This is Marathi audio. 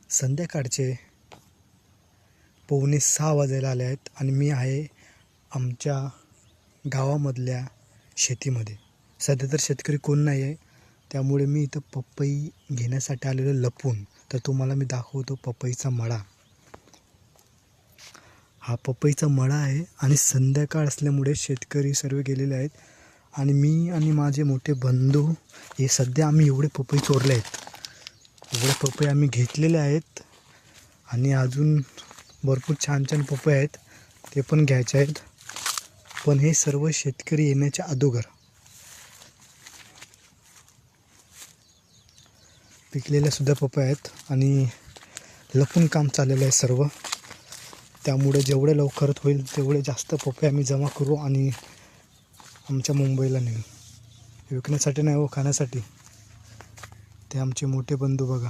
संध्याकाळचे 5:45 वाजायला आले आहेत आणि मी आहे आमच्या गावामधल्या शेतीमध्ये. सध्या तर शेतकरी कोण नाही आहे, त्यामुळे मी इथं पपई घेण्यासाठी आलेलो लपून. तर तुम्हाला मी दाखवतो पपईचा मळा. हा पपईचा मळा आहे आणि संध्याकाळ असल्यामुळे शेतकरी सर्व गेलेले आहेत आणि मी आणि माझे मोठे बंधू हे सध्या आम्ही एवढे पपई चोरले आहेत. एवढे पपई आम्ही घेतलेले आहेत आणि अजून भरपूर छान छान पपई आहेत, ते पण घ्यायचे आहेत. पण हे सर्व शेतकरी येण्याच्या अगोदर पिकलेल्या सुद्धा पपई आहेत आणि लपून काम चाललेलं आहे सर्व. त्यामुळे जेवढे लवकरात होईल तेवढे जास्त पपई आम्ही जमा करू आणि आमच्या मुंबईला नेऊ. विकण्यासाठी नाही हो, खाण्यासाठी. ते आमचे मोठे बंधू बघा.